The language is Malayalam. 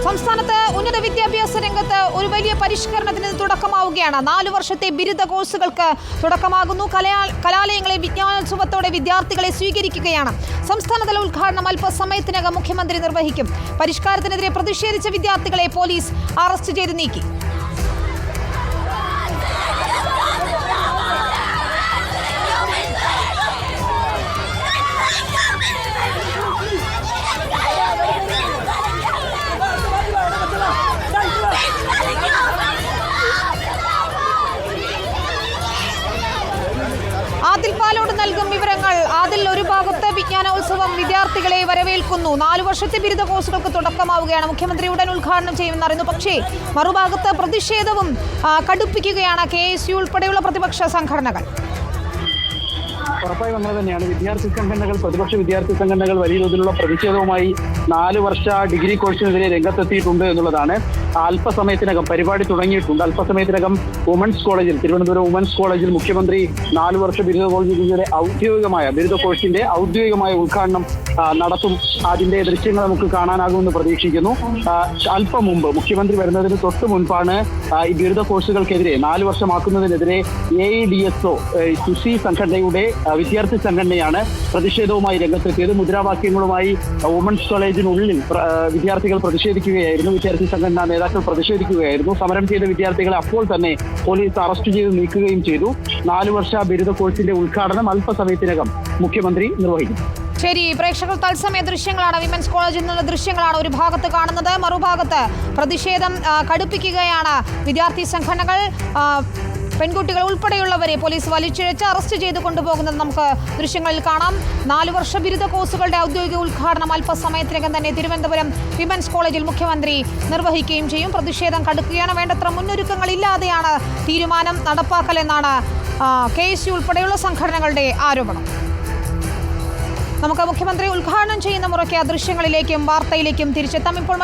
സംസ്ഥാനത്ത് ഉന്നത വിദ്യാഭ്യാസ രംഗത്ത് ഒരു വലിയ പരിഷ്കരണത്തിന് തുടക്കമാവുകയാണ്. 4 വർഷത്തെ ബിരുദ കോഴ്സുകൾക്ക് തുടക്കമാകുന്നു. കലാലയങ്ങളെ വിജ്ഞാനോത്സവത്തോടെ വിദ്യാർത്ഥികളെ സ്വീകരിക്കുകയാണ്. സംസ്ഥാനതല ഉദ്ഘാടനം അല്പസമയത്തിനകം മുഖ്യമന്ത്രി നിർവഹിക്കും. പരിഷ്കാരത്തിനെതിരെ പ്രതിഷേധിച്ച വിദ്യാർത്ഥികളെ പോലീസ് അറസ്റ്റ് ചെയ്ത് നീക്കി. ആദിൽ പാലോട് നൽകും വിവരങ്ങൾ. ആദിൽ, ഒരു ഭാഗത്ത് വിജ്ഞാനോത്സവം വിദ്യാർത്ഥികളെ വരവേൽക്കുന്നു. 4 വർഷത്തെ ബിരുദ കോഴ്സുകൾക്ക് തുടക്കമാവുകയാണ്. മുഖ്യമന്ത്രി ഉടൻ ഉദ്ഘാടനം ചെയ്യുമെന്ന് അറിയുന്നു. പക്ഷേ മറുഭാഗത്ത് പ്രതിഷേധവും കടുപ്പിക്കുകയാണ് KSU ഉൾപ്പെടെയുള്ള പ്രതിപക്ഷ സംഘടനകൾ. ഉറപ്പായും അങ്ങനെ തന്നെയാണ്. വിദ്യാർത്ഥി സംഘടനകൾ, പ്രതിപക്ഷ വിദ്യാർത്ഥി സംഘടനകൾ വലിയ തോതിലുള്ള പ്രതിഷേധവുമായി 4 വർഷ ഡിഗ്രി കോഴ്സിനെതിരെ രംഗത്തെത്തിയിട്ടുണ്ട് എന്നുള്ളതാണ്. അല്പസമയത്തിനകം പരിപാടി തുടങ്ങിയിട്ടുണ്ട്. അല്പസമയത്തിനകം തിരുവനന്തപുരം വുമൻസ് കോളേജിൽ മുഖ്യമന്ത്രി 4 വർഷ ബിരുദ കോഴ്സിന്റെ ബിരുദ കോഴ്സിന്റെ ഔദ്യോഗികമായ ഉദ്ഘാടനം നടത്തും. അതിന്റെ ദൃശ്യങ്ങൾ നമുക്ക് കാണാനാകുമെന്ന് പ്രതീക്ഷിക്കുന്നു. അല്പം മുമ്പ് മുഖ്യമന്ത്രി വരുന്നതിന് തൊട്ട് മുൻപാണ് ഈ ബിരുദ കോഴ്സുകൾക്കെതിരെ 4 വർഷമാക്കുന്നതിനെതിരെ AIDSO സുസി സംഘടനയുടെ വിദ്യാർത്ഥി സംഘടനയാണ് പ്രതിഷേധവുമായി രംഗത്തെത്തിയത്. മുദ്രാവാക്യങ്ങളുമായി വുമൻസ് കോളേജിനുള്ളിൽ വിദ്യാർത്ഥികൾ പ്രതിഷേധിക്കുകയായിരുന്നു. വിദ്യാർത്ഥി സംഘടനാ നേതാക്കൾ പ്രതിഷേധിക്കുകയായിരുന്നു. സമരം ചെയ്ത വിദ്യാർത്ഥികളെ അപ്പോൾ തന്നെ പോലീസ് അറസ്റ്റ് ചെയ്ത് നീക്കുകയും ചെയ്തു. 4 വർഷ ബിരുദ കോഴ്സിന്റെ ഉദ്ഘാടനം അല്പസമയത്തിനകം മുഖ്യമന്ത്രി നിർവഹിക്കും. ശരി, പ്രേക്ഷകർ തത്സമയ ദൃശ്യങ്ങളാണ്, വിമൻസ് കോളേജിൽ നിന്നുള്ള ദൃശ്യങ്ങളാണ് ഒരു ഭാഗത്ത് കാണുന്നത്. മറുഭാഗത്ത് പ്രതിഷേധം കടുപ്പിക്കുകയാണ് വിദ്യാർത്ഥി സംഘടനകൾ. പെൺകുട്ടികൾ ഉൾപ്പെടെയുള്ളവരെ പോലീസ് വലിച്ചിഴച്ച് അറസ്റ്റ് ചെയ്ത് കൊണ്ടുപോകുന്നത് നമുക്ക് ദൃശ്യങ്ങളിൽ കാണാം. 4 വർഷ ബിരുദ കോഴ്സുകളുടെ ഔദ്യോഗിക ഉദ്ഘാടനം അല്പസമയത്തിനകം തന്നെ തിരുവനന്തപുരം വിമൻസ് കോളേജിൽ മുഖ്യമന്ത്രി നിർവഹിക്കുകയും ചെയ്യും. പ്രതിഷേധം കടുക്കുകയാണ്. വേണ്ടത്ര മുന്നൊരുക്കങ്ങളില്ലാതെയാണ് തീരുമാനം നടപ്പാക്കലെന്നാണ് KSU ഉൾപ്പെടെയുള്ള സംഘടനകളുടെ ആരോപണം. നമുക്ക് മുഖ്യമന്ത്രി ഉദ്ഘാടനം ചെയ്യുന്ന മുറയ്ക്ക് ദൃശ്യങ്ങളിലേക്കും വാർത്തയിലേക്കും തിരിച്ചെത്താം. ഇപ്പോൾ